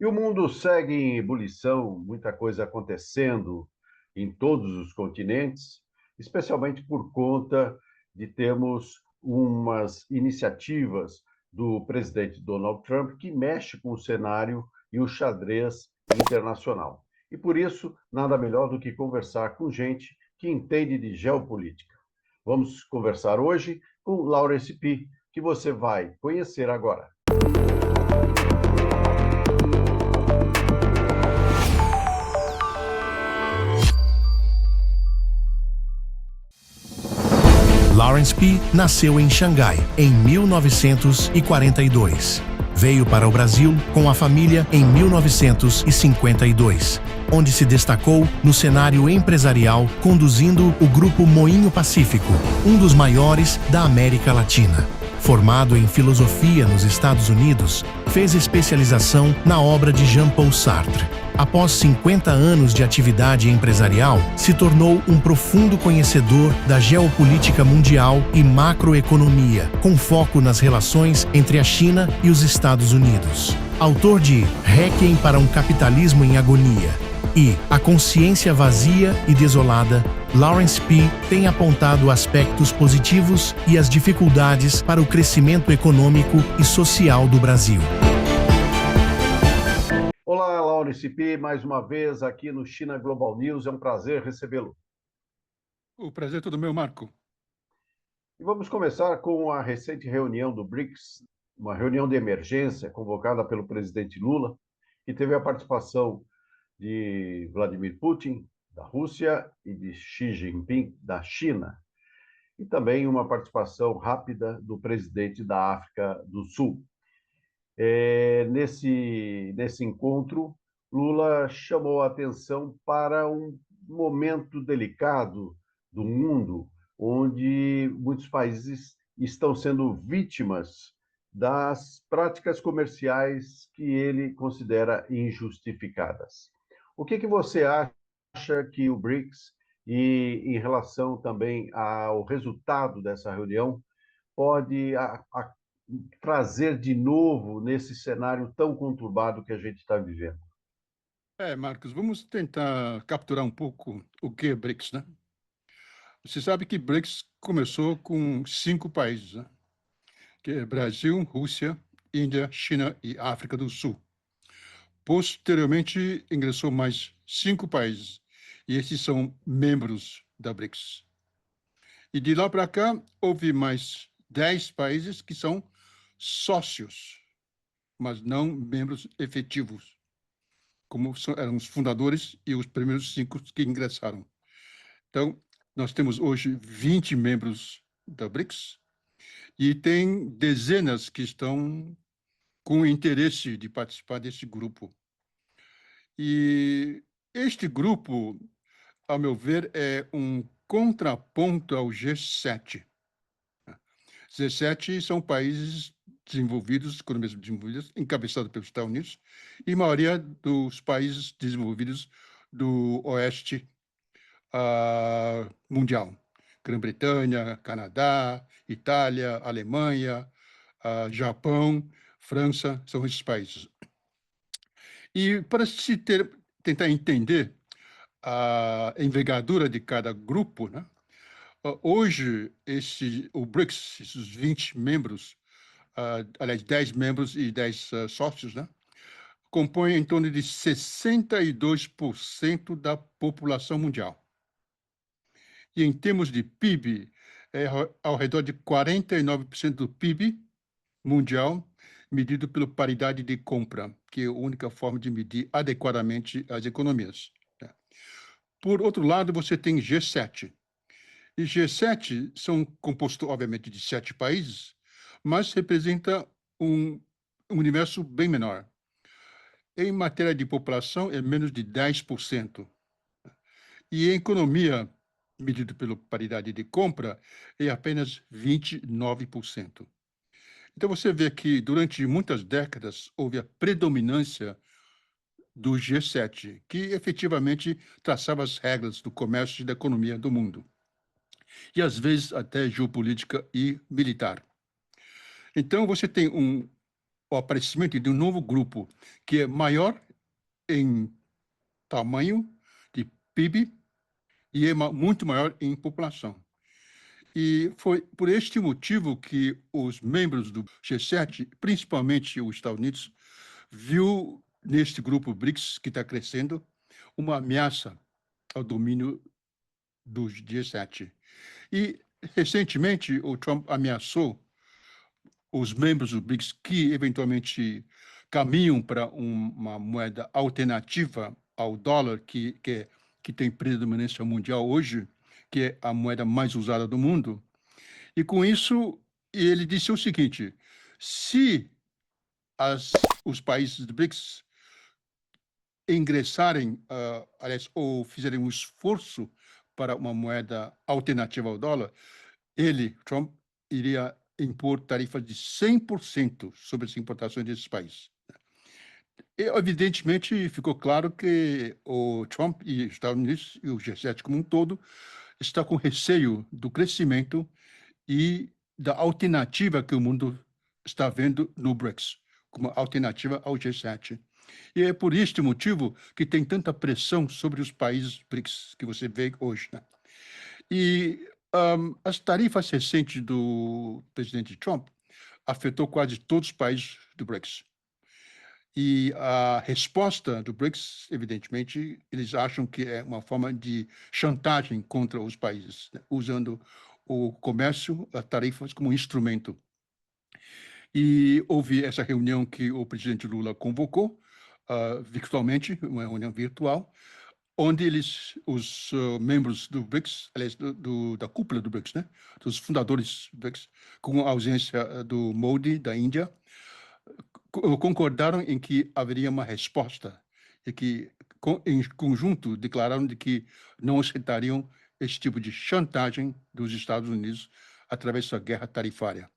E o mundo segue em ebulição, muita coisa acontecendo em todos os continentes, especialmente por conta de termos umas iniciativas do presidente Donald Trump que mexe com o cenário e o xadrez internacional. E por isso, nada melhor do que conversar com gente que entende de geopolítica. Vamos conversar hoje com Lawrence Pi, que você vai conhecer agora. Lawrence Pi nasceu em Xangai, em 1942. Veio para o Brasil com a família em 1952, onde se destacou no cenário empresarial conduzindo o Grupo Moinho Pacífico, um dos maiores da América Latina. Formado em filosofia nos Estados Unidos, fez especialização na obra de Jean-Paul Sartre. Após 50 anos de atividade empresarial, se tornou um profundo conhecedor da geopolítica mundial e macroeconomia, com foco nas relações entre a China e os Estados Unidos. Autor de Requiem para um Capitalismo em Agonia e A Consciência Vazia e Desolada, Lawrence Pi tem apontado aspectos positivos e as dificuldades para o crescimento econômico e social do Brasil. Olá, Lawrence Pi, mais uma vez aqui no China Global News. É um prazer recebê-lo. O prazer é todo meu, Marco. E vamos começar com a recente reunião do BRICS, uma reunião de emergência convocada pelo presidente Lula, que teve a participação de Vladimir Putin, da Rússia, e de Xi Jinping, da China, e também uma participação rápida do presidente da África do Sul. Nesse encontro, Lula chamou a atenção para um momento delicado do mundo, onde muitos países estão sendo vítimas das práticas comerciais que ele considera injustificadas. O que você acha que o BRICS, e em relação também ao resultado dessa reunião, pode trazer de novo nesse cenário tão conturbado que a gente está vivendo? Marcos, vamos tentar capturar um pouco o que é BRICS, né? Você sabe que BRICS começou com 5 países, né? Que é Brasil, Rússia, Índia, China e África do Sul. Posteriormente, ingressou mais 5 países, e esses são membros da BRICS. E de lá para cá, houve mais 10 países que são sócios, mas não membros efetivos, como eram os fundadores e os primeiros 5 que ingressaram. Então, nós temos hoje 20 membros da BRICS e tem dezenas que estão com interesse de participar desse grupo. E este grupo, ao meu ver, é um contraponto ao G7. G7 são países desenvolvidos, economias desenvolvidas, encabeçados pelos Estados Unidos, e a maioria dos países desenvolvidos do Oeste mundial. Grã-Bretanha, Canadá, Itália, Alemanha, Japão, França, são esses países. E para tentar entender a envergadura de cada grupo, né? Hoje, o BRICS, esses 20 membros, aliás, 10 membros e 10 sócios, né? Compõem em torno de 62% da população mundial. E em termos de PIB, é ao redor de 49% do PIB mundial, medido pela paridade de compra, que é a única forma de medir adequadamente as economias. Por outro lado, você tem G7. E G7 são compostos, obviamente, de 7 países, mas representa um universo bem menor. Em matéria de população, é menos de 10%. E em economia, medido pela paridade de compra, é apenas 29%. Então, você vê que durante muitas décadas houve a predominância do G7, que efetivamente traçava as regras do comércio e da economia do mundo, e às vezes até geopolítica e militar. Então, você tem o aparecimento de um novo grupo que é maior em tamanho de PIB e é muito maior em população. E foi por este motivo que os membros do G7, principalmente os Estados Unidos, viu neste grupo BRICS, que está crescendo, uma ameaça ao domínio do G7. E, recentemente, o Trump ameaçou os membros do BRICS que, eventualmente, caminham para uma moeda alternativa ao dólar, que tem predominância mundial hoje, que é a moeda mais usada do mundo. E, com isso, ele disse o seguinte: se os países do BRICS ingressarem, aliás, ou fizerem um esforço para uma moeda alternativa ao dólar, Trump, iria impor tarifas de 100% sobre as importações desses países. E, evidentemente, ficou claro que o Trump e os Estados Unidos e o G7 como um todo está com receio do crescimento e da alternativa que o mundo está vendo no BRICS, como alternativa ao G7. E é por este motivo que tem tanta pressão sobre os países BRICS que você vê hoje, né? E as tarifas recentes do presidente Trump afetou quase todos os países do BRICS. E a resposta do BRICS, evidentemente, eles acham que é uma forma de chantagem contra os países, né? Usando o comércio, as tarifas, como instrumento. E houve essa reunião que o presidente Lula convocou, virtualmente, uma reunião virtual, onde os membros do BRICS, aliás, da cúpula do BRICS, né, dos fundadores do BRICS, com a ausência do Modi, da Índia, concordaram em que haveria uma resposta e que, em conjunto, declararam de que não aceitariam esse tipo de chantagem dos Estados Unidos através da guerra tarifária.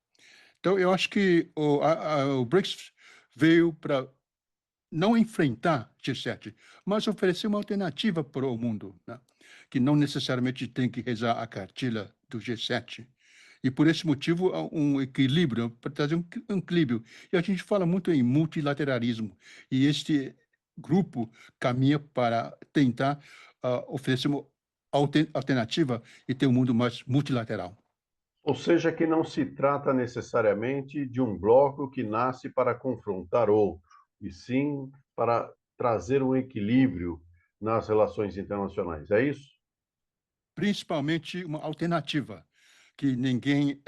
Então, eu acho que o BRICS veio para não enfrentar G7, mas oferecer uma alternativa para o mundo, né? Que não necessariamente tem que rezar a cartilha do G7. E por esse motivo, há um equilíbrio, para trazer um equilíbrio. E a gente fala muito em multilateralismo, e este grupo caminha para tentar oferecer uma alternativa e ter um mundo mais multilateral. Ou seja, que não se trata necessariamente de um bloco que nasce para confrontar outro, e sim para trazer um equilíbrio nas relações internacionais. É isso? Principalmente uma alternativa, que ninguém,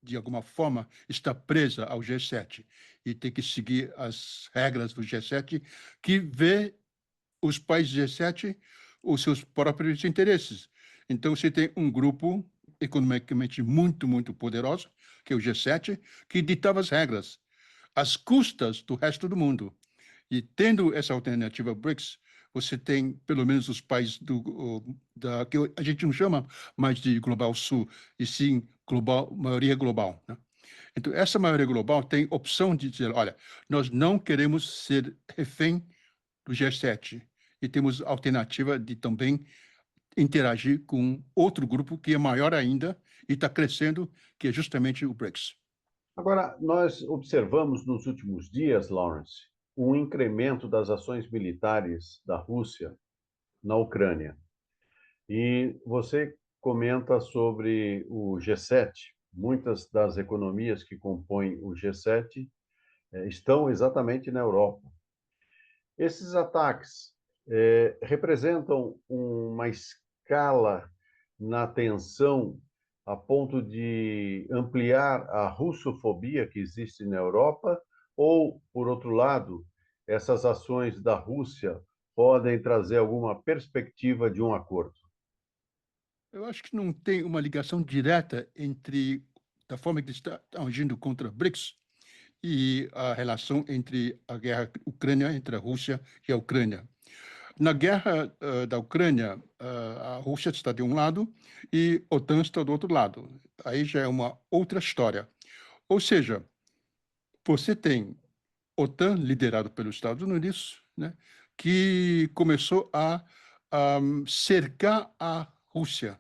de alguma forma, está presa ao G7 e tem que seguir as regras do G7, que vê os países do G7 os seus próprios interesses. Então, você tem um grupo economicamente muito, muito poderoso, que é o G7, que ditava as regras, às custas do resto do mundo. E tendo essa alternativa BRICS, você tem pelo menos os países que a gente não chama mais de Global Sul, e sim maioria global, né? Então, essa maioria global tem opção de dizer, olha, nós não queremos ser refém do G7 e temos alternativa de também interagir com outro grupo que é maior ainda e está crescendo, que é justamente o BRICS. Agora, nós observamos nos últimos dias, Lawrence, um incremento das ações militares da Rússia na Ucrânia. E você comenta sobre o G7. Muitas das economias que compõem o G7 estão exatamente na Europa. Esses ataques representam uma escala na tensão a ponto de ampliar a russofobia que existe na Europa? Ou, por outro lado, essas ações da Rússia podem trazer alguma perspectiva de um acordo? Eu acho que não tem uma ligação direta entre da forma que está agindo contra BRICS e a relação entre a guerra Ucrânia, entre a Rússia e a Ucrânia. Na guerra da Ucrânia, a Rússia está de um lado e a OTAN está do outro lado. Aí já é uma outra história. Ou seja, você tem OTAN liderado pelos Estados Unidos, né, que começou a cercar a Rússia,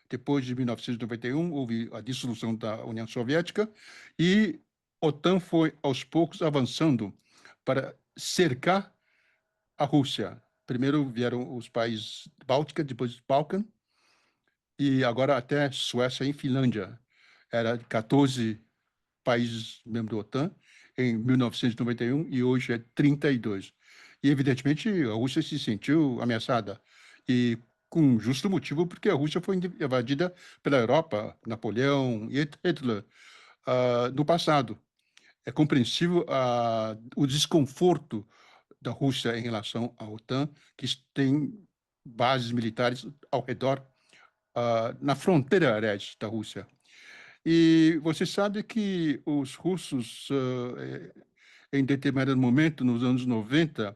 depois de 1991, houve a dissolução da União Soviética e OTAN foi, aos poucos, avançando para cercar a Rússia. Primeiro vieram os países Bálticos, depois os Balcãs, e agora até Suécia e Finlândia. Era 14 países membros da OTAN em 1991 e hoje é 32. E, evidentemente, a Rússia se sentiu ameaçada. E com justo motivo, porque a Rússia foi invadida pela Europa, Napoleão e Hitler, no passado. É compreensível o desconforto da Rússia em relação à OTAN, que tem bases militares ao redor, na fronteira, aliás, da Rússia. E você sabe que os russos, em determinado momento, nos anos 90,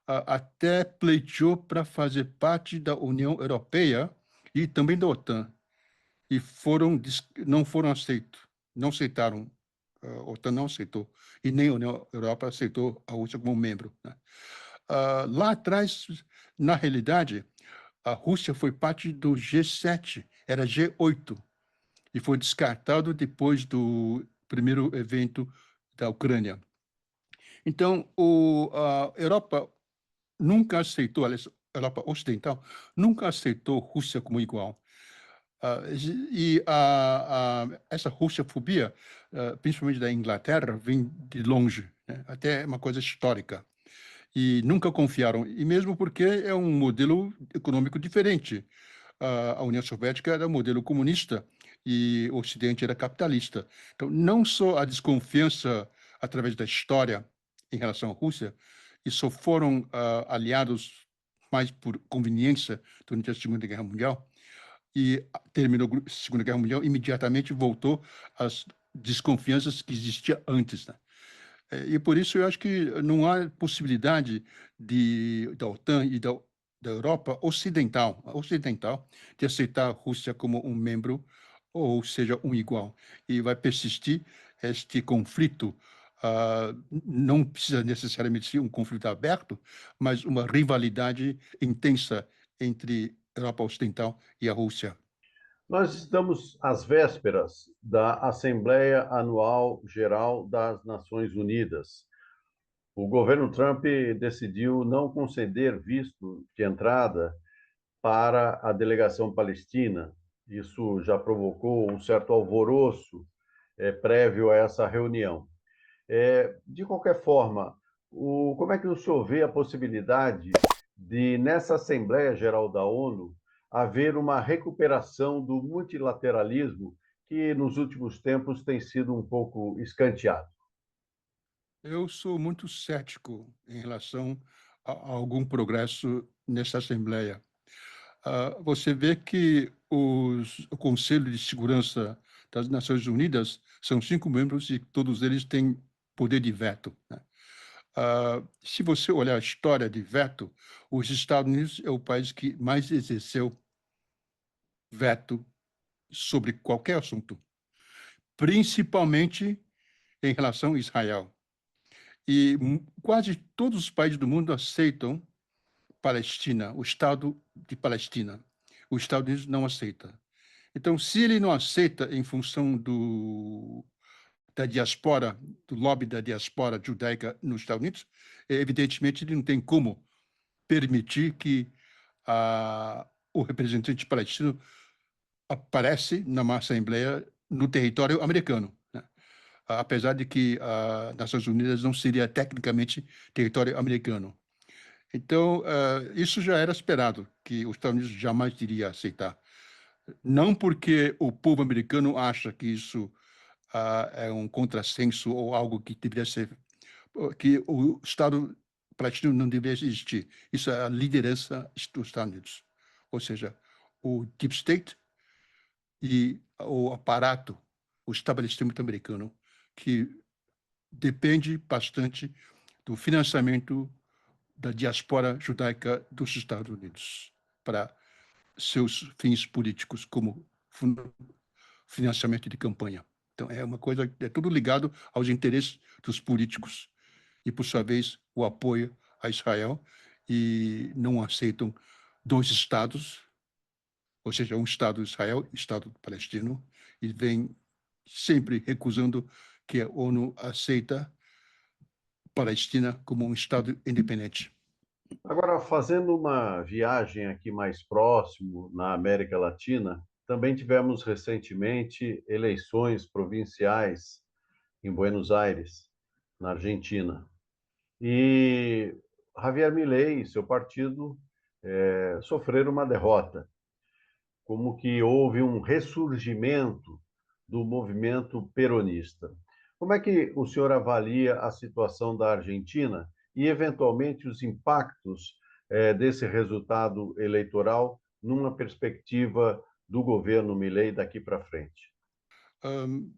até pleiteou para fazer parte da União Europeia e também da OTAN, e não foram aceitos, não aceitaram, a OTAN não aceitou, e nem a União Europeia aceitou a Rússia como membro, né? Lá atrás, na realidade, a Rússia foi parte do G7, era G8, e foi descartado depois do primeiro evento da Ucrânia. Então, a Europa nunca aceitou, a Europa Ocidental nunca aceitou a Rússia como igual. Essa russofobia, principalmente da Inglaterra, vem de longe, né? Até é uma coisa histórica. E nunca confiaram, e mesmo porque é um modelo econômico diferente. A União Soviética era um modelo comunista e o Ocidente era capitalista. Então, não só a desconfiança através da história em relação à Rússia, e só foram aliados mais por conveniência durante a Segunda Guerra Mundial, e terminou a Segunda Guerra Mundial, imediatamente voltou às desconfianças que existiam antes, né? E por isso eu acho que não há possibilidade da OTAN e da Europa ocidental de aceitar a Rússia como um membro, ou seja, um igual. E vai persistir este conflito. Não precisa necessariamente ser um conflito aberto, mas uma rivalidade intensa entre a Europa Ocidental e a Rússia. Nós estamos às vésperas da Assembleia Anual Geral das Nações Unidas. O governo Trump decidiu não conceder visto de entrada para a delegação palestina. Isso já provocou um certo alvoroço prévio a essa reunião. De qualquer forma, como é que o senhor vê a possibilidade de, nessa Assembleia Geral da ONU, haver uma recuperação do multilateralismo que nos últimos tempos tem sido um pouco escanteado? Eu sou muito cético em relação a algum progresso nessa Assembleia. Você vê que o Conselho de Segurança das Nações Unidas são 5 membros e todos eles têm poder de veto, né? Se você olhar a história de veto, os Estados Unidos é o país que mais exerceu veto sobre qualquer assunto, principalmente em relação a Israel. E quase todos os países do mundo aceitam Palestina, o Estado de Palestina. Os Estados Unidos não aceita. Então, se ele não aceita em função da diaspora, do lobby da diaspora judaica nos Estados Unidos, evidentemente ele não tem como permitir que o representante palestino aparece numa assembleia no território americano, né? Apesar de que as Nações Unidas não seria tecnicamente território americano. Então, isso já era esperado, que os Estados Unidos jamais iria aceitar. Não porque o povo americano acha que isso é um contrassenso ou algo que deveria ser, que o Estado palestino não deveria existir. Isso é a liderança dos Estados Unidos. Ou seja, o Deep State e o aparato, o estabelecimento americano, que depende bastante do financiamento da diaspora judaica dos Estados Unidos para seus fins políticos, como financiamento de campanha. Então, é uma coisa, é tudo ligado aos interesses dos políticos e, por sua vez, o apoio a Israel, e não aceitam 2 estados, ou seja, um Estado de Israel e Estado palestino, e vem sempre recusando que a ONU aceita Palestina como um Estado independente. Agora, fazendo uma viagem aqui mais próximo, na América Latina, também tivemos recentemente eleições provinciais em Buenos Aires, na Argentina. E Javier Milei e seu partido sofreram uma derrota, como que houve um ressurgimento do movimento peronista. Como é que o senhor avalia a situação da Argentina e, eventualmente, os impactos desse resultado eleitoral numa perspectiva do governo Milei daqui para frente?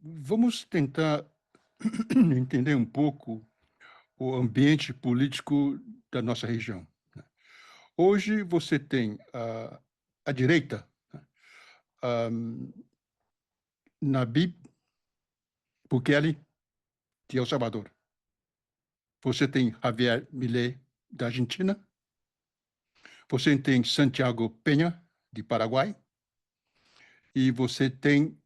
Vamos tentar entender um pouco o ambiente político da nossa região. Hoje você tem a direita, Nayib Bukele, de El Salvador. Você tem Javier Milei, da Argentina. Você tem Santiago Peña, de Paraguai. E você tem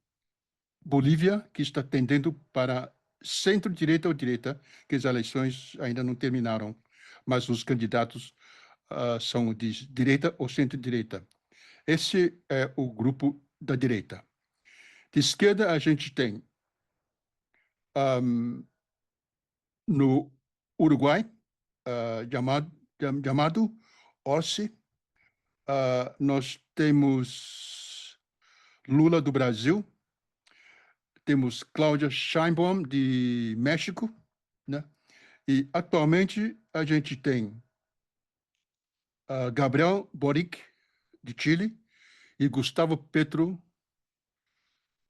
Bolívia, que está tendendo para centro-direita ou direita, que as eleições ainda não terminaram, mas os candidatos são de direita ou centro-direita. Esse é o grupo da direita. De esquerda, a gente tem no Uruguai, chamado Orsi. Nós temos Lula do Brasil, temos Cláudia Sheinbaum de México, né? E atualmente a gente tem Gabriel Boric de Chile e Gustavo Petro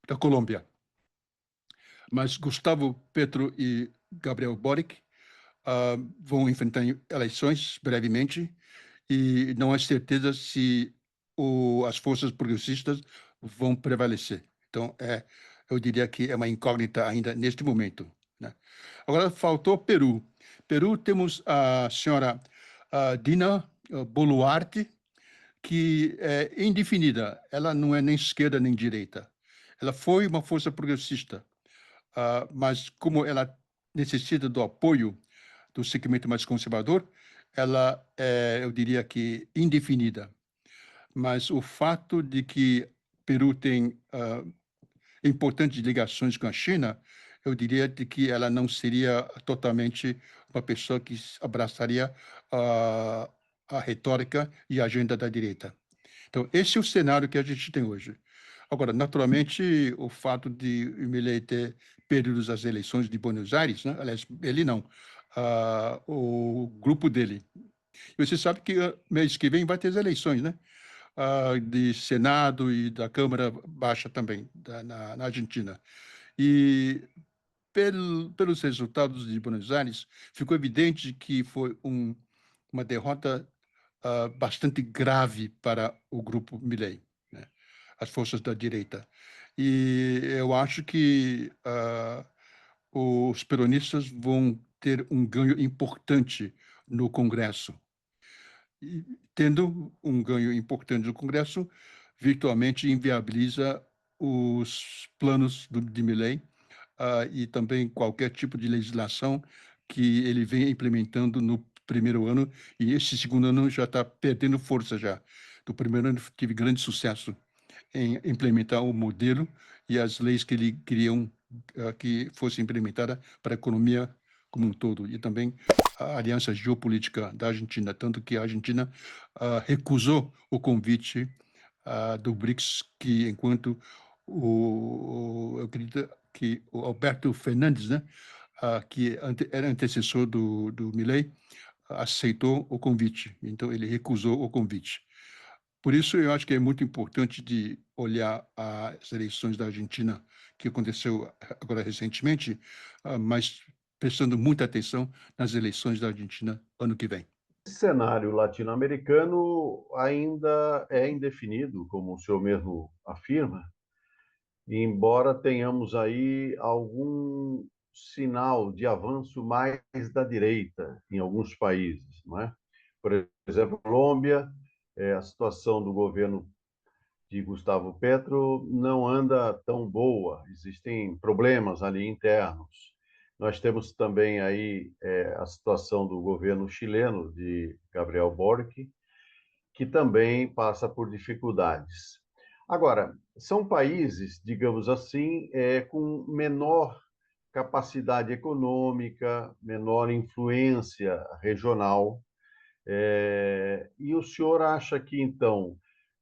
da Colômbia. Mas Gustavo Petro e Gabriel Boric vão enfrentar eleições brevemente e não há certeza se as forças progressistas vão prevalecer. Então, eu diria que é uma incógnita ainda neste momento, né? Agora, faltou Peru. Peru, temos a senhora Dina Boluarte, que é indefinida. Ela não é nem esquerda nem direita. Ela foi uma força progressista, mas como ela necessita do apoio do segmento mais conservador, ela é, eu diria que, indefinida. Mas o fato de que Peru tem importantes ligações com a China, eu diria de que ela não seria totalmente uma pessoa que abraçaria a retórica e a agenda da direita. Então, esse é o cenário que a gente tem hoje. Agora, naturalmente, o fato de Milei ter perdido as eleições de Buenos Aires, né? Aliás, ele não, o grupo dele. E você sabe que mês que vem vai ter as eleições, né? De Senado e da Câmara Baixa também, na Argentina. E pelos resultados de Buenos Aires, ficou evidente que foi uma derrota bastante grave para o grupo Milei, né? As forças da direita. E eu acho que os peronistas vão ter um ganho importante no Congresso. E, tendo um ganho importante no Congresso, virtualmente inviabiliza os planos de Milei e também qualquer tipo de legislação que ele vem implementando no primeiro ano, e esse segundo ano já está perdendo força já. No primeiro ano tive grande sucesso em implementar o modelo e as leis que ele queriam que fossem implementadas para a economia como um todo, e também a aliança geopolítica da Argentina, tanto que a Argentina recusou o convite do BRICS, que enquanto eu acredito que o Alberto Fernandes, né, que era antecessor do Milei, aceitou o convite. Então, ele recusou o convite. Por isso, eu acho que é muito importante de olhar as eleições da Argentina, que aconteceu agora recentemente, mas prestando muita atenção nas eleições da Argentina ano que vem. O cenário latino-americano ainda é indefinido, como o senhor mesmo afirma, embora tenhamos aí algum sinal de avanço mais da direita em alguns países, não é? Por exemplo, Colômbia, a situação do governo de Gustavo Petro não anda tão boa, existem problemas ali internos. Nós temos também aí a situação do governo chileno, de Gabriel Boric, que também passa por dificuldades. Agora, são países, digamos assim, com menor capacidade econômica, menor influência regional. E o senhor acha que, então,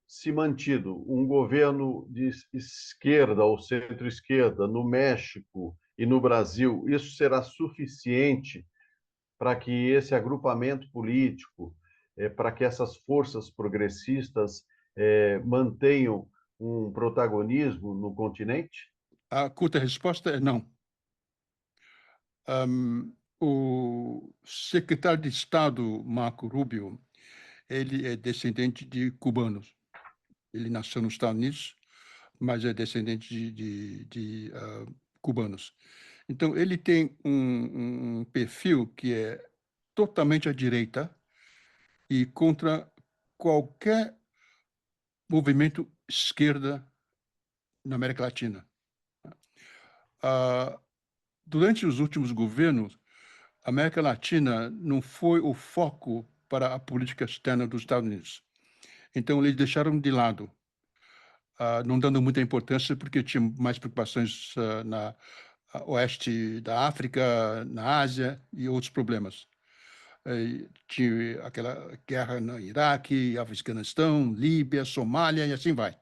se mantido um governo de esquerda ou centro-esquerda no México e no Brasil, isso será suficiente para que esse agrupamento político, para que essas forças progressistas mantenham um protagonismo no continente? A curta resposta é não. O secretário de Estado, Marco Rubio, ele é descendente de cubanos. Ele nasceu nos Estados Unidos, mas é descendente de cubanos. Então, ele tem um perfil que é totalmente à direita e contra qualquer movimento esquerda na América Latina. Ah, durante os últimos governos, a América Latina não foi o foco para a política externa dos Estados Unidos. Então, eles deixaram de lado, não dando muita importância, porque tinha mais preocupações na oeste da África, na Ásia e outros problemas. Tinha aquela guerra no Iraque, Afeganistão, Líbia, Somália e assim vai.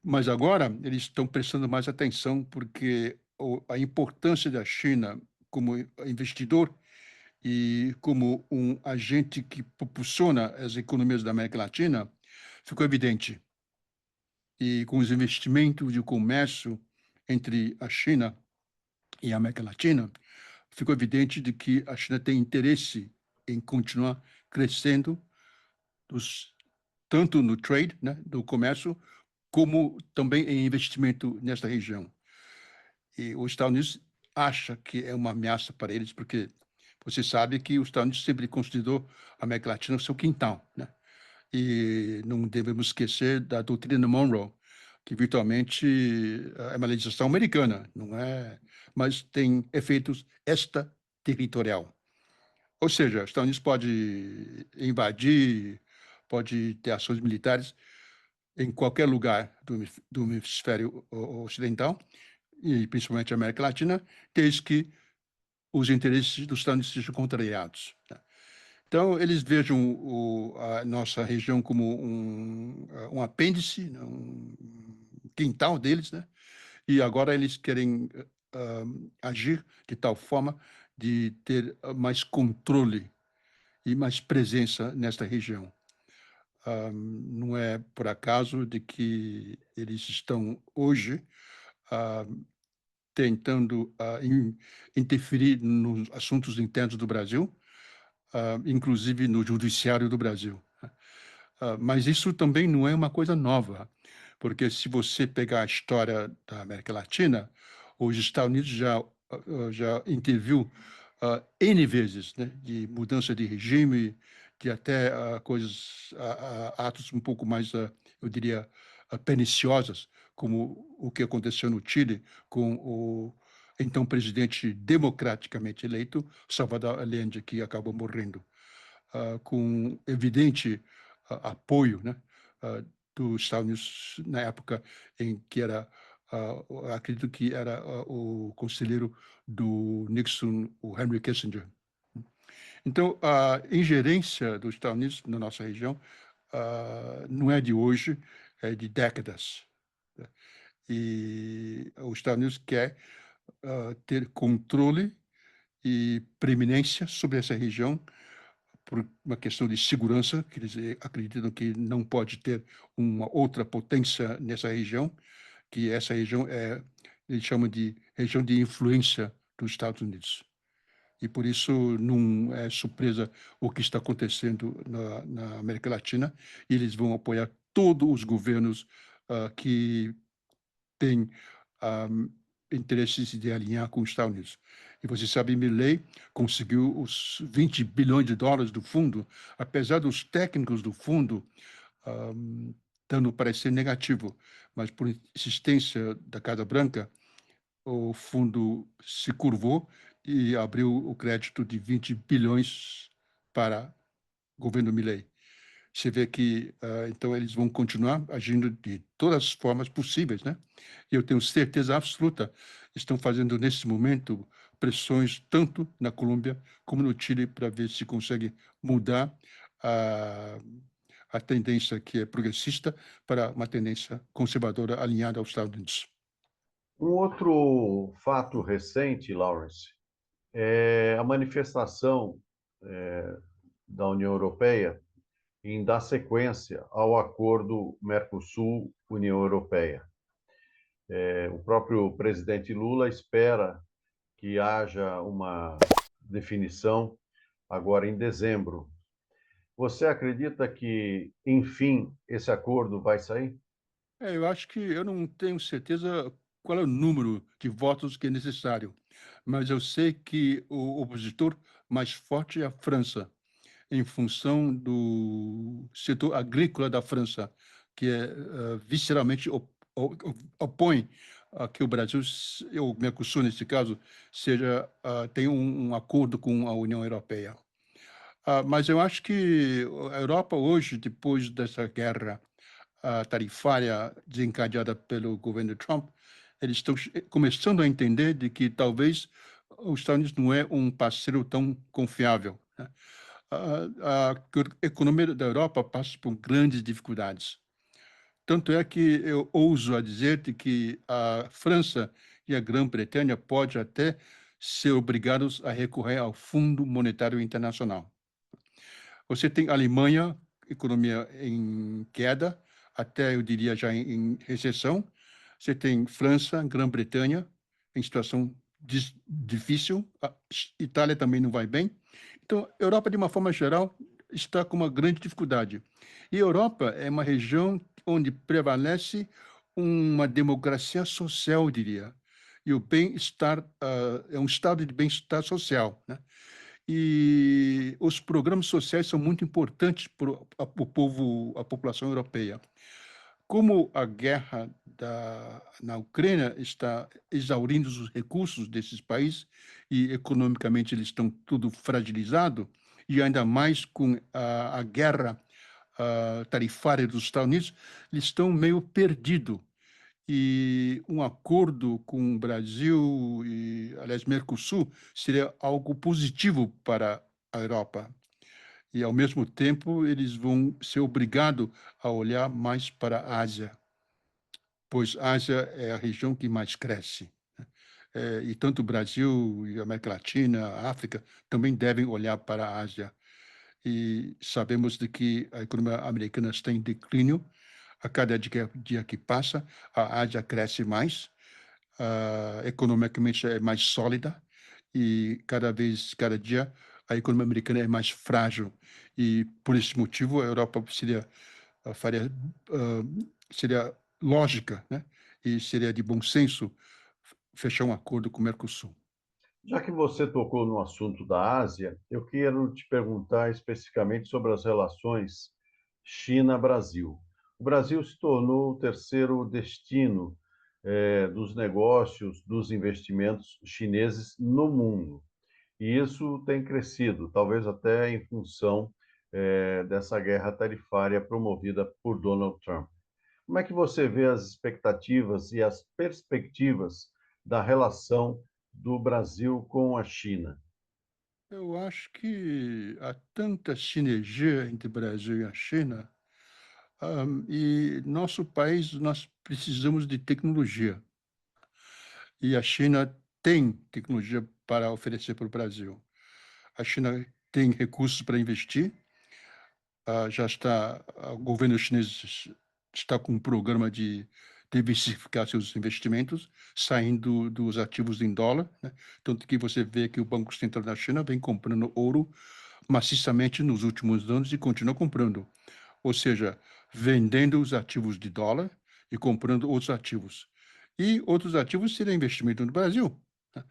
Mas agora eles estão prestando mais atenção porque a importância da China como investidor e como um agente que propulsiona as economias da América Latina ficou evidente. E com os investimentos de comércio entre a China e a América Latina, ficou evidente de que a China tem interesse em continuar crescendo tanto no trade, né, do comércio, como também em investimento nesta região. E os Estados Unidos acha que é uma ameaça para eles, porque você sabe que os Estados Unidos sempre considerou a América Latina seu quintal, né? E não devemos esquecer da doutrina Monroe, que virtualmente é uma legislação americana, não é, mas tem efeitos extraterritorial. Ou seja, os Estados Unidos pode invadir, pode ter ações militares em qualquer lugar do hemisfério ocidental, e principalmente a América Latina, desde que os interesses dos Estados Unidos sejam contrariados, né? Então, eles vejam a nossa região como um apêndice, né, um quintal deles, né? E agora eles querem agir de tal forma de ter mais controle e mais presença nesta região. Não é por acaso de que eles estão hoje tentando interferir nos assuntos internos do Brasil, inclusive no judiciário do Brasil. Mas isso também não é uma coisa nova, porque se você pegar a história da América Latina, os Estados Unidos já interviu N vezes, né, de mudança de regime, de até atos um pouco mais, eu diria, perniciosas, como o que aconteceu no Chile com o então presidente democraticamente eleito, Salvador Allende, que acabou morrendo, com evidente apoio, né, dos Estados Unidos na época em que era, acredito que era o conselheiro do Nixon, o Henry Kissinger. Então, a ingerência dos Estados Unidos na nossa região não é de hoje, é de décadas, né? E os Estados Unidos quer ter controle e preeminência sobre essa região por uma questão de segurança, que eles acreditam que não pode ter uma outra potência nessa região, que essa região eles chamam de região de influência dos Estados Unidos. E por isso não é surpresa o que está acontecendo na América Latina, e eles vão apoiar todos os governos que têm interesses de alinhar com os Estados Unidos. E você sabe, Milley conseguiu os 20 bilhões de dólares do fundo, apesar dos técnicos do fundo dando um parecer negativo, mas por insistência da Casa Branca, o fundo se curvou e abriu o crédito de 20 bilhões para o governo Milei. Você vê que, então, eles vão continuar agindo de todas as formas possíveis, né? E eu tenho certeza absoluta, estão fazendo, nesse momento, pressões tanto na Colômbia como no Chile para ver se consegue mudar a, a tendência que é progressista para uma tendência conservadora alinhada aos Estados Unidos. Um outro fato recente, Lawrence, é a manifestação da União Europeia em dar sequência ao acordo Mercosul-União Europeia. O próprio presidente Lula espera que haja uma definição agora em dezembro. Você acredita que, enfim, esse acordo vai sair? Eu acho que eu não tenho certeza qual é o número de votos que é necessário, mas eu sei que o opositor mais forte é a França, em função do setor agrícola da França, que é visceralmente opõe a que o Brasil, ou o Mercosul nesse caso, seja tenha um acordo com a União Europeia. Mas eu acho que a Europa hoje, depois dessa guerra tarifária desencadeada pelo governo Trump, eles estão começando a entender de que talvez os Estados Unidos não é um parceiro tão confiável, né? A economia da Europa passa por grandes dificuldades. Tanto é que eu ouso a dizer de que a França e a Grã-Bretanha podem até ser obrigados a recorrer ao Fundo Monetário Internacional. Você tem a Alemanha, economia em queda, até eu diria já em recessão. Você tem França, Grã-Bretanha, em situação difícil. A Itália também não vai bem. Então, a Europa, de uma forma geral, está com uma grande dificuldade. E a Europa é uma região onde prevalece uma democracia social, eu diria. E o bem-estar é um estado de bem-estar social, né? E os programas sociais são muito importantes para o povo, a população europeia. Como a guerra na Ucrânia está exaurindo os recursos desses países e economicamente eles estão tudo fragilizado, e ainda mais com a guerra tarifária dos Estados Unidos, eles estão meio perdidos. E um acordo com o Brasil e, aliás, Mercosul seria algo positivo para a Europa. E, ao mesmo tempo, eles vão ser obrigados a olhar mais para a Ásia, pois a Ásia é a região que mais cresce. E tanto o Brasil e a América Latina, a África, também devem olhar para a Ásia. E sabemos de que a economia americana está em declínio. A cada dia que passa, a Ásia cresce mais, economicamente é mais sólida e cada dia, a economia americana é mais frágil. E, por esse motivo, a Europa seria lógica, né? E seria de bom senso fechar um acordo com o Mercosul. Já que você tocou no assunto da Ásia, eu quero te perguntar especificamente sobre as relações China-Brasil. O Brasil se tornou o terceiro destino dos negócios, dos investimentos chineses no mundo. E isso tem crescido, talvez até em função dessa guerra tarifária promovida por Donald Trump. Como é que você vê as expectativas e as perspectivas da relação do Brasil com a China? Eu acho que há tanta sinergia entre o Brasil e a China, e nosso país, nós precisamos de tecnologia. E a China tem tecnologia para oferecer para o Brasil. A China tem recursos para investir, o governo chinês está com um programa de diversificar seus investimentos, saindo dos ativos em dólar, né? Tanto que você vê que o Banco Central da China vem comprando ouro maciçamente nos últimos anos e continua comprando. Ou seja, vendendo os ativos de dólar e comprando outros ativos. E outros ativos seriam investimento no Brasil, né?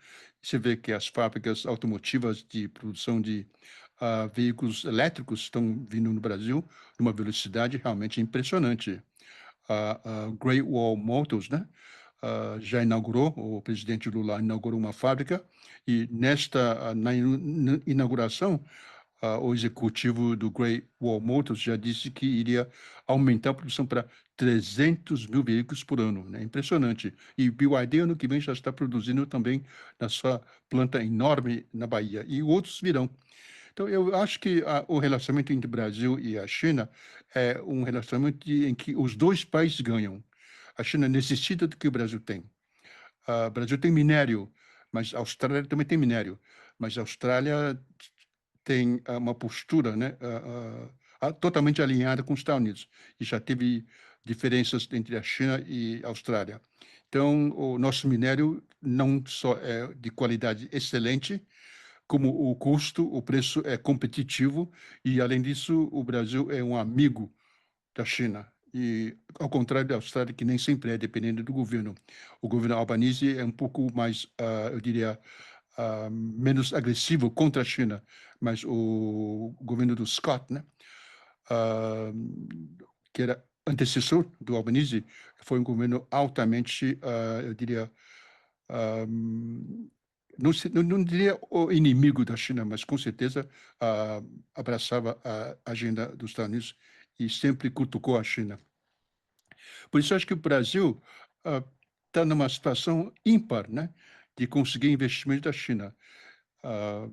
Você vê que as fábricas automotivas de produção de veículos elétricos estão vindo no Brasil numa velocidade realmente impressionante. a Great Wall Motors, né? Já inaugurou, o presidente Lula inaugurou uma fábrica, e na inauguração, o executivo do Great Wall Motors já disse que iria aumentar a produção para 300 mil veículos por ano, né? Impressionante. E BYD, ano que vem, já está produzindo também na sua planta enorme na Bahia. E outros virão. Então, eu acho que o relacionamento entre o Brasil e a China é um relacionamento em que os dois países ganham. A China necessita do que o Brasil tem. O Brasil tem minério, mas a Austrália também tem minério. Mas a Austrália tem uma postura, né, totalmente alinhada com os Estados Unidos. E já teve diferenças entre a China e a Austrália. Então, o nosso minério não só é de qualidade excelente, como o custo, o preço é competitivo, e, além disso, o Brasil é um amigo da China. E, ao contrário da Austrália, que nem sempre é, dependendo do governo. O governo Albanese é um pouco mais, eu diria, menos agressivo contra a China, mas o governo do Scott, né, ah, que era antecessor do Albanese, foi um governo altamente, eu diria, ah, não diria o inimigo da China, mas com certeza abraçava a agenda dos Estados Unidos e sempre cutucou a China. Por isso, acho que o Brasil está numa situação ímpar, né, de conseguir investimento da China. O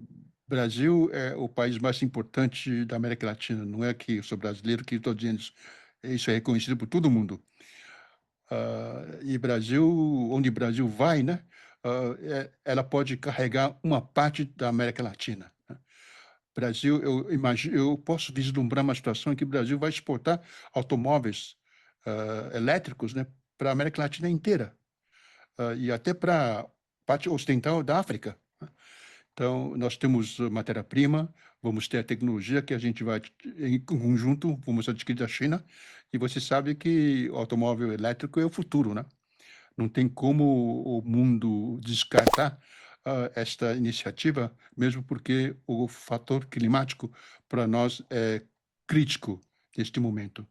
Brasil é o país mais importante da América Latina. Não é que eu sou brasileiro que estou dizendo isso. Isso é reconhecido por todo mundo. E Brasil, onde o Brasil vai, né, ela pode carregar uma parte da América Latina, né? Brasil, eu imagino, eu posso vislumbrar uma situação em que o Brasil vai exportar automóveis elétricos, né, para a América Latina inteira, e até para a parte ocidental da África. Então, nós temos matéria-prima, vamos ter a tecnologia que a gente vai, em conjunto, vamos adquirir da China, e você sabe que o automóvel elétrico é o futuro, né? Não tem como o mundo descartar esta iniciativa, mesmo porque o fator climático para nós é crítico neste momento.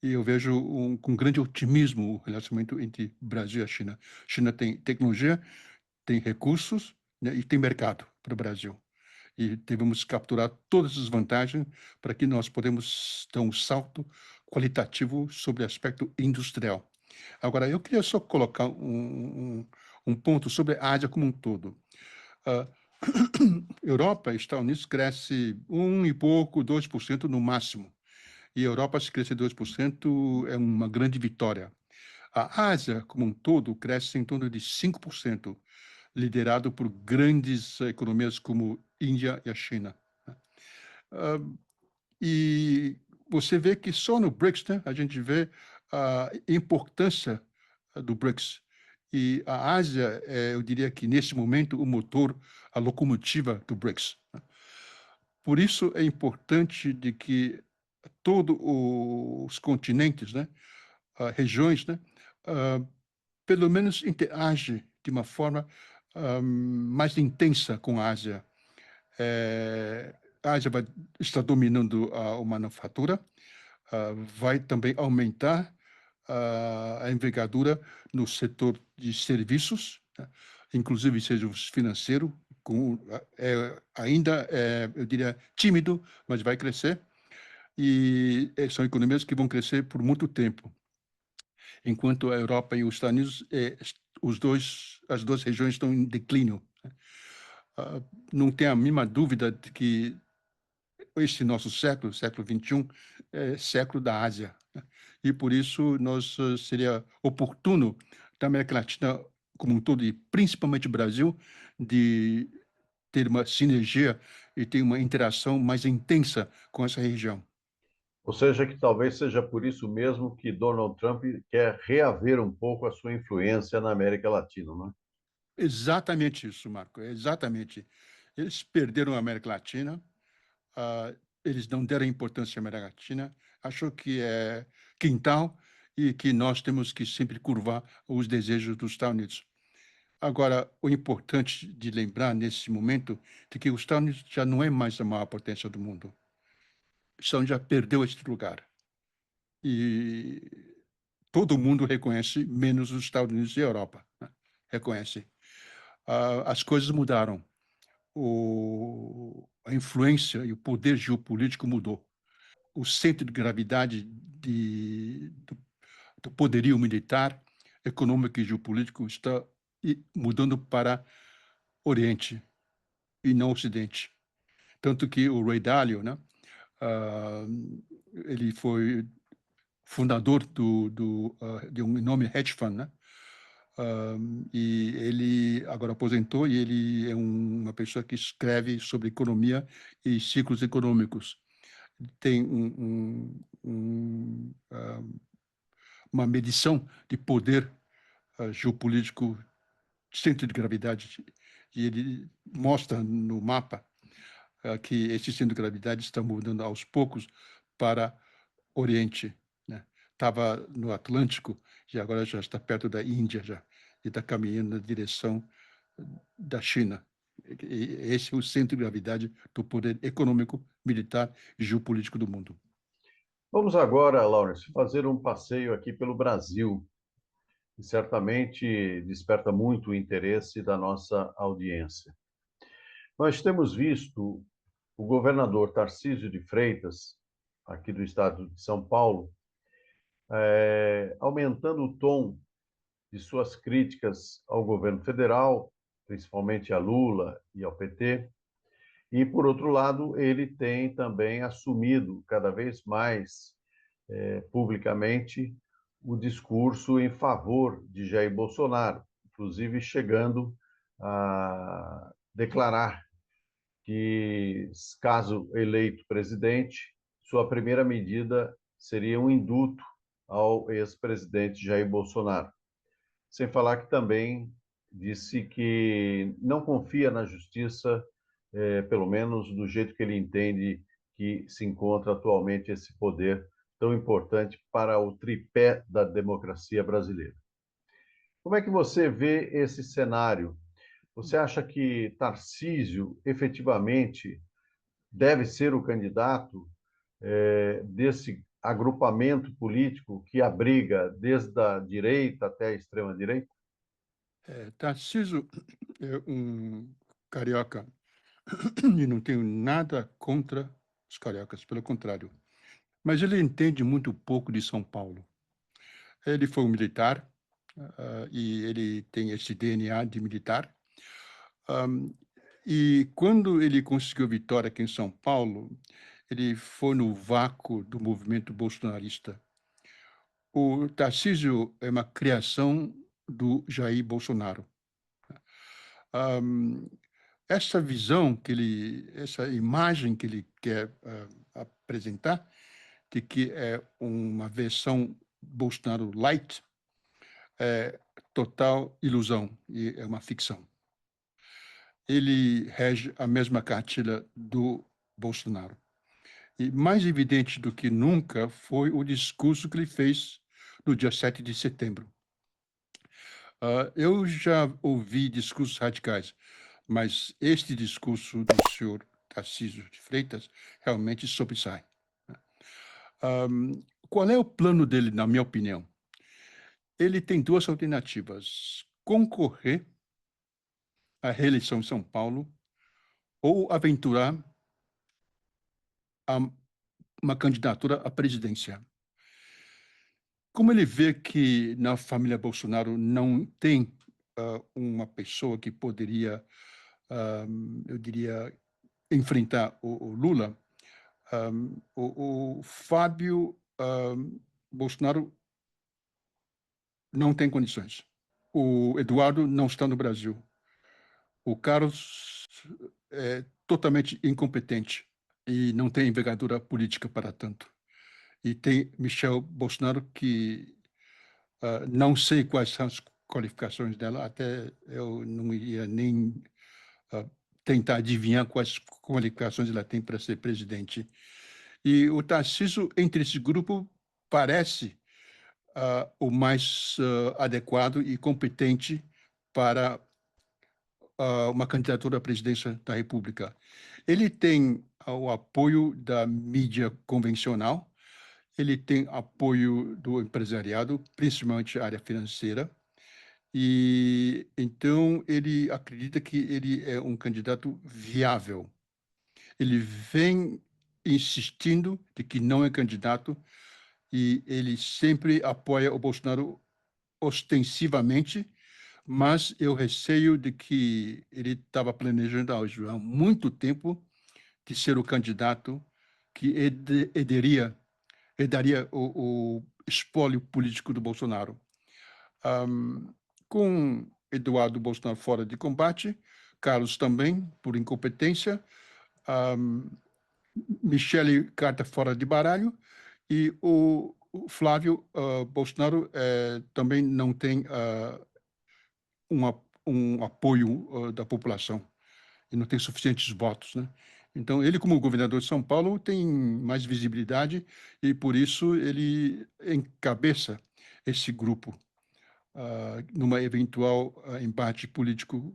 E eu vejo com grande otimismo o relacionamento entre Brasil e a China. A China tem tecnologia, tem recursos, né, e tem mercado para o Brasil. E devemos capturar todas as vantagens para que nós podemos dar um salto qualitativo sobre o aspecto industrial. Agora, eu queria só colocar um ponto sobre a Ásia como um todo. A Europa e Estados Unidos cresce 1 e pouco, 2% no máximo. E a Europa, se crescer 2%, é uma grande vitória. A Ásia, como um todo, cresce em torno de 5%, liderado por grandes economias como Índia e a China. E você vê que só no BRICS, né, a gente vê a importância do BRICS. E a Ásia é, eu diria que, nesse momento, o motor, a locomotiva do BRICS. Por isso é importante de que todos os continentes, né, regiões, né, pelo menos interagem de uma forma mais intensa com a Ásia. A Ásia vai estar dominando a manufatura, vai também aumentar a envergadura no setor de serviços, né, inclusive serviços financeiros, ainda, eu diria, tímido, mas vai crescer, e são economias que vão crescer por muito tempo, enquanto a Europa e os Estados Unidos, as duas regiões estão em declínio. Não tem a mínima dúvida de que este nosso século, século XXI, é século da Ásia, né? E por isso seria oportuno da América Latina como um todo, e principalmente o Brasil, de ter uma sinergia e ter uma interação mais intensa com essa região. Ou seja, que talvez seja por isso mesmo que Donald Trump quer reaver um pouco a sua influência na América Latina, não é? Exatamente isso, Marco, exatamente. Eles perderam a América Latina, eles não deram importância à América Latina, achou que é quintal e que nós temos que sempre curvar os desejos dos Estados Unidos. Agora, o importante de lembrar nesse momento é que os Estados Unidos já não é mais a maior potência do mundo. Os Estados Unidos já perdeu esse lugar. E todo mundo reconhece, menos os Estados Unidos e a Europa, né? Reconhece. As coisas mudaram. A influência e o poder geopolítico mudou. O centro de gravidade do poderio militar, econômico e geopolítico está mudando para Oriente e não Ocidente. Tanto que o Ray Dalio, né, ele foi fundador de um enorme hedge fund, né? E ele agora aposentou e ele é uma pessoa que escreve sobre economia e ciclos econômicos. Tem uma medição de poder geopolítico, centro de gravidade, e ele mostra no mapa que esse centro de gravidade está mudando aos poucos para Oriente, né? Estava no Atlântico e agora já está perto da Índia já, e está caminhando na direção da China. Esse é o centro de gravidade do poder econômico, militar e geopolítico do mundo. Vamos agora, Lawrence, fazer um passeio aqui pelo Brasil, que certamente desperta muito o interesse da nossa audiência. Nós temos visto o governador Tarcísio de Freitas, aqui do estado de São Paulo, aumentando o tom de suas críticas ao governo federal, principalmente a Lula e ao PT. E, por outro lado, ele tem também assumido cada vez mais publicamente o discurso em favor de Jair Bolsonaro, inclusive chegando a declarar que, caso eleito presidente, sua primeira medida seria um indulto ao ex-presidente Jair Bolsonaro. Sem falar que também disse que não confia na justiça, pelo menos do jeito que ele entende que se encontra atualmente esse poder tão importante para o tripé da democracia brasileira. Como é que você vê esse cenário? Você acha que Tarcísio efetivamente deve ser o candidato desse agrupamento político que abriga desde a direita até a extrema-direita? Tarcísio é um carioca e não tenho nada contra os cariocas, pelo contrário. Mas ele entende muito pouco de São Paulo. Ele foi um militar e ele tem esse DNA de militar. E quando ele conseguiu vitória aqui em São Paulo, ele foi no vácuo do movimento bolsonarista. O Tarcísio é uma criação do Jair Bolsonaro. Essa visão essa imagem que ele quer apresentar, de que é uma versão Bolsonaro light, é total ilusão e é uma ficção. Ele rege a mesma cartilha do Bolsonaro. E mais evidente do que nunca foi o discurso que ele fez no dia 7 de setembro. Eu já ouvi discursos radicais, mas este discurso do senhor Tarcísio de Freitas realmente sobressai. Qual é o plano dele, na minha opinião? Ele tem duas alternativas: concorrer à reeleição em São Paulo ou aventurar a uma candidatura à presidência. Como ele vê que na família Bolsonaro não tem uma pessoa que poderia, eu diria, enfrentar o Lula, o Fábio Bolsonaro não tem condições. O Eduardo não está no Brasil. O Carlos é totalmente incompetente e não tem envergadura política para tanto. E tem Michel Bolsonaro, que não sei quais são as qualificações dela, até eu não iria nem tentar adivinhar quais qualificações ela tem para ser presidente. E o Tarcísio, entre esse grupo, parece o mais adequado e competente para uma candidatura à presidência da República. Ele tem o apoio da mídia convencional Ele tem apoio do empresariado, principalmente a área financeira, e então ele acredita que ele é um candidato viável. Ele vem insistindo de que não é candidato e ele sempre apoia o Bolsonaro ostensivamente, mas eu receio de que ele estava planejando há muito tempo de ser o candidato que herdaria o espólio político do Bolsonaro. Com Eduardo Bolsonaro fora de combate, Carlos também, por incompetência, Michele carta fora de baralho, e o Flávio Bolsonaro também não tem um apoio da população e não tem suficientes votos, né? Então, ele, como governador de São Paulo, tem mais visibilidade e, por isso, ele encabeça esse grupo numa eventual embate político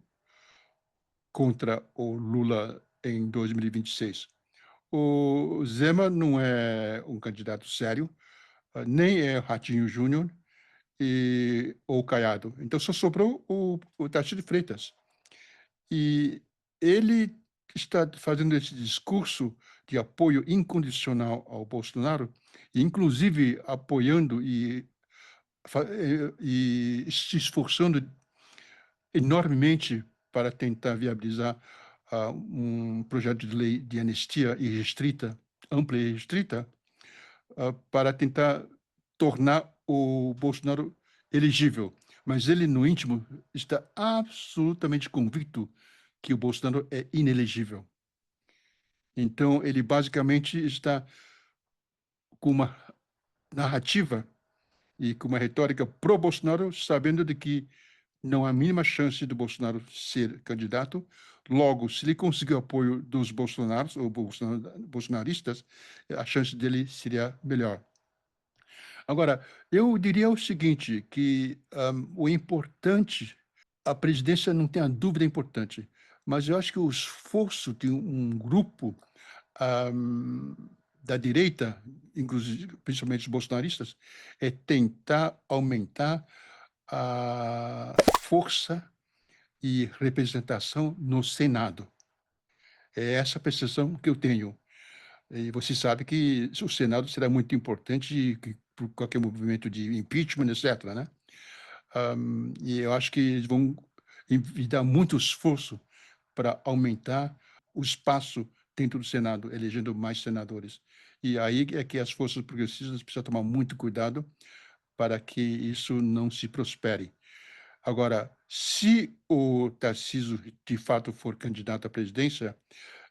contra o Lula em 2026. O Zema não é um candidato sério, nem é Ratinho Júnior ou Caiado. Então, só sobrou o Tarcísio de Freitas. E ele está fazendo esse discurso de apoio incondicional ao Bolsonaro, inclusive apoiando e se esforçando enormemente para tentar viabilizar um projeto de lei de anistia irrestrita, ampla e restrita, para tentar tornar o Bolsonaro elegível. Mas ele, no íntimo, está absolutamente convicto que o Bolsonaro é inelegível. Então, ele basicamente está com uma narrativa e com uma retórica pró-Bolsonaro, sabendo de que não há a mínima chance do Bolsonaro ser candidato. Logo, se ele conseguir o apoio dos bolsonaros ou bolsonaristas, a chance dele seria melhor. Agora, eu diria o seguinte, que o importante, a presidência não tem a dúvida é importante, mas eu acho que o esforço de um grupo da direita, inclusive, principalmente os bolsonaristas, é tentar aumentar a força e representação no Senado. É essa a percepção que eu tenho. E você sabe que o Senado será muito importante por qualquer movimento de impeachment, etc., né? E eu acho que eles vão dar muito esforço para aumentar o espaço dentro do Senado, elegendo mais senadores. E aí é que as forças progressistas precisam tomar muito cuidado para que isso não se prospere. Agora, se o Tarcísio de fato for candidato à presidência,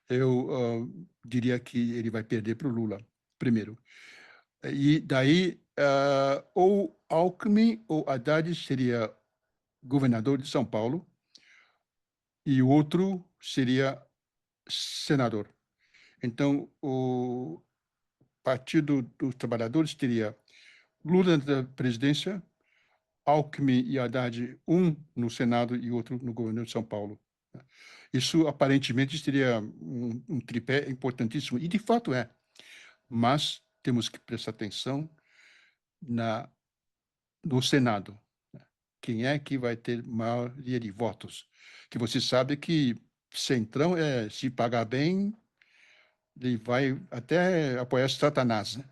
eu diria que ele vai perder para o Lula, primeiro. E daí, ou Alckmin ou Haddad seria governador de São Paulo e o outro seria senador. Então, o Partido dos Trabalhadores teria Lula na presidência, Alckmin e Haddad, um no Senado e outro no governo de São Paulo. Isso, aparentemente, seria um tripé importantíssimo, e de fato é. Mas temos que prestar atenção no Senado. Quem é que vai ter maioria de votos? Que você sabe que Centrão, se pagar bem, ele vai até apoiar Satanás, né?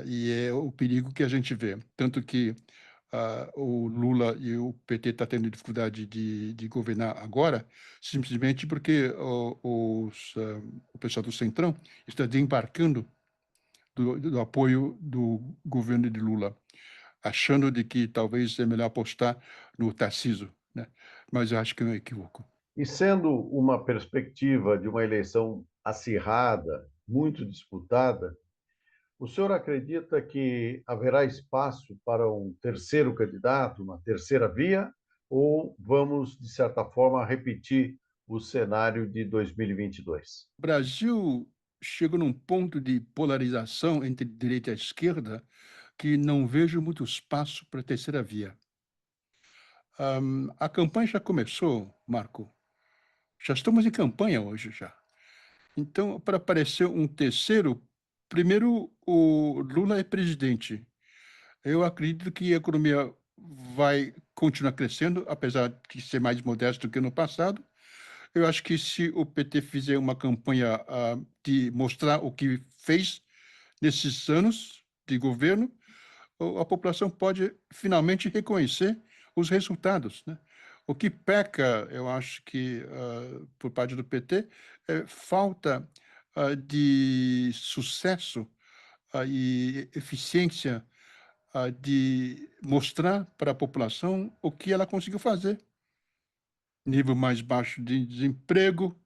E é o perigo que a gente vê. Tanto que o Lula e o PT estão tendo dificuldade de governar agora, simplesmente porque o pessoal do Centrão está desembarcando do apoio do governo de Lula, achando de que talvez é melhor apostar no Tarcísio, né? Mas eu acho que é um equívoco. E sendo uma perspectiva de uma eleição acirrada, muito disputada, o senhor acredita que haverá espaço para um terceiro candidato, uma terceira via, ou vamos, de certa forma, repetir o cenário de 2022? O Brasil chegou num ponto de polarização entre direita e esquerda que não vejo muito espaço para a terceira via. A campanha já começou, Marco. Já estamos em campanha hoje já. Então, para aparecer um terceiro Primeiro, o Lula é presidente. Eu acredito que a economia vai continuar crescendo, apesar de ser mais modesto do que no passado. Eu acho que se o PT fizer uma campanha de mostrar o que fez nesses anos de governo, a população pode finalmente reconhecer os resultados, né? O que peca, eu acho que, por parte do PT, é falta de sucesso e eficiência de mostrar para a população o que ela conseguiu fazer. Nível mais baixo de desemprego,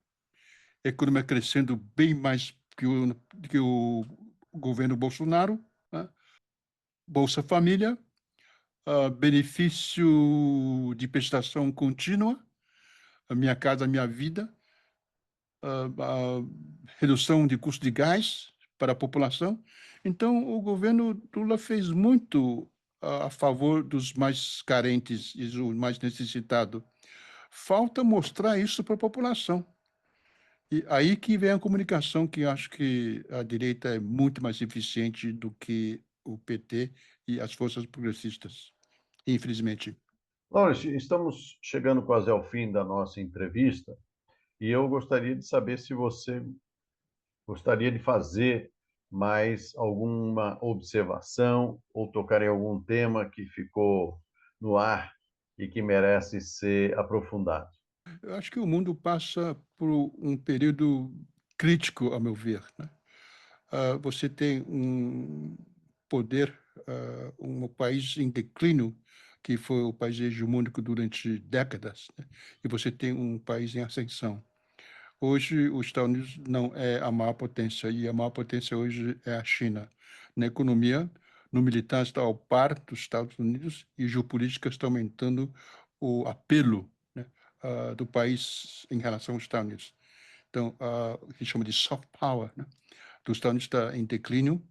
economia crescendo bem mais que o governo Bolsonaro, né? Bolsa Família, benefício de prestação contínua, a Minha Casa Minha Vida, a redução de custo de gás para a população. Então, o governo Lula fez muito a favor dos mais carentes e dos mais necessitados. Falta mostrar isso para a população. E aí que vem a comunicação, que eu acho que a direita é muito mais eficiente do que o PT e as forças progressistas, infelizmente. Lawrence, estamos chegando quase ao fim da nossa entrevista e eu gostaria de saber se você gostaria de fazer mais alguma observação ou tocar em algum tema que ficou no ar e que merece ser aprofundado. Eu acho que o mundo passa por um período crítico, a meu ver, né? Você tem um poder, um país em declínio, que foi o país hegemônico durante décadas, né? E você tem um país em ascensão. Hoje, os Estados Unidos não é a maior potência, e a maior potência hoje é a China. Na economia, no militar está ao par dos Estados Unidos, e geopolítica está aumentando o apelo, né, do país em relação aos Estados Unidos. Então, o que chama de soft power, né, dos Estados Unidos está em declínio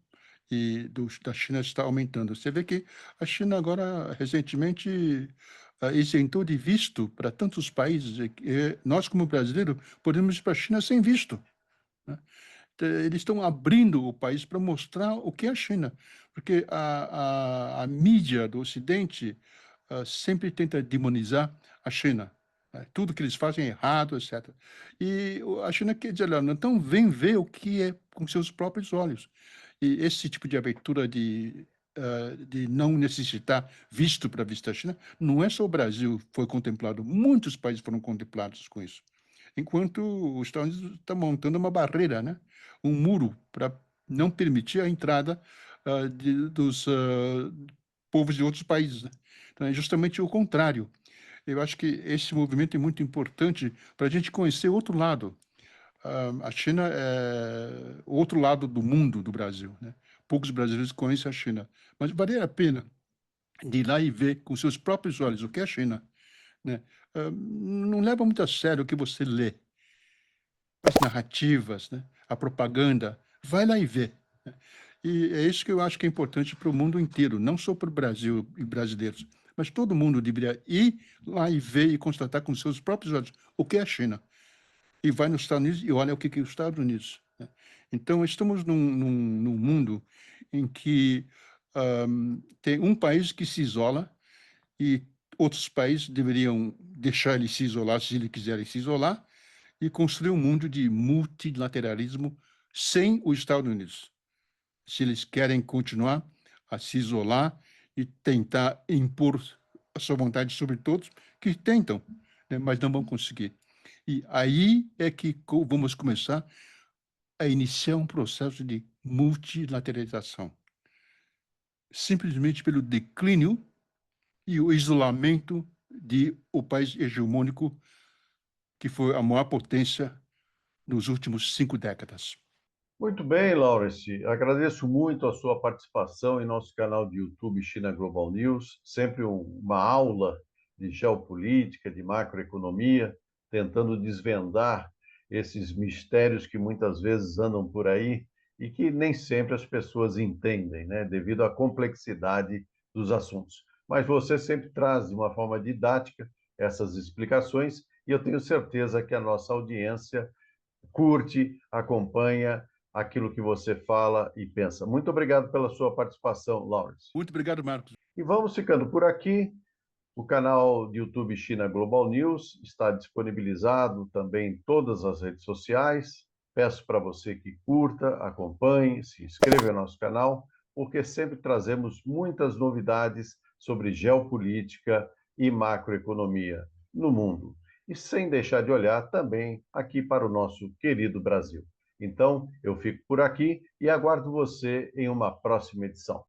e da China está aumentando. Você vê que a China agora, recentemente, isentou de visto para tantos países. E nós, como brasileiros, podemos ir para a China sem visto, né? Eles estão abrindo o país para mostrar o que é a China, porque a mídia do Ocidente sempre tenta demonizar a China, né? Tudo que eles fazem é errado, etc. E a China quer dizer, olha, então vem ver o que é com seus próprios olhos. E esse tipo de abertura de não necessitar visto para visitar a China, não é só o Brasil foi contemplado, muitos países foram contemplados com isso. Enquanto os Estados Unidos está montando uma barreira, né? Um muro para não permitir a entrada dos povos de outros países, né? Então, é justamente o contrário. Eu acho que esse movimento é muito importante para a gente conhecer outro lado. A China é o outro lado do mundo do Brasil, né? Poucos brasileiros conhecem a China, mas vale a pena de ir lá e ver com seus próprios olhos o que é a China, né? Não leva muito a sério o que você lê, as narrativas, né? A propaganda, vai lá e vê, né? E é isso que eu acho que é importante para o mundo inteiro, não só para o Brasil e brasileiros, mas todo mundo deveria ir lá e ver e constatar com seus próprios olhos o que é a China. E vai nos Estados Unidos e olha o que é os Estados Unidos, né? Então, estamos num mundo em que tem um país que se isola e outros países deveriam deixar ele se isolar, se ele quiserem se isolar, e construir um mundo de multilateralismo sem os Estados Unidos. Se eles querem continuar a se isolar e tentar impor a sua vontade sobre todos, que tentam, né, mas não vão conseguir. E aí é que vamos começar a iniciar um processo de multilateralização, simplesmente pelo declínio e o isolamento de o país hegemônico que foi a maior potência nos últimos 5 décadas. Muito bem, Lawrence. Agradeço muito a sua participação em nosso canal de YouTube China Global News. Sempre uma aula de geopolítica, de macroeconomia, tentando desvendar esses mistérios que muitas vezes andam por aí e que nem sempre as pessoas entendem, né, devido à complexidade dos assuntos. Mas você sempre traz de uma forma didática essas explicações e eu tenho certeza que a nossa audiência curte, acompanha aquilo que você fala e pensa. Muito obrigado pela sua participação, Lawrence. Muito obrigado, Marcos. E vamos ficando por aqui. O canal de YouTube China Global News está disponibilizado também em todas as redes sociais. Peço para você que curta, acompanhe, se inscreva no nosso canal, porque sempre trazemos muitas novidades sobre geopolítica e macroeconomia no mundo. E sem deixar de olhar também aqui para o nosso querido Brasil. Então, eu fico por aqui e aguardo você em uma próxima edição.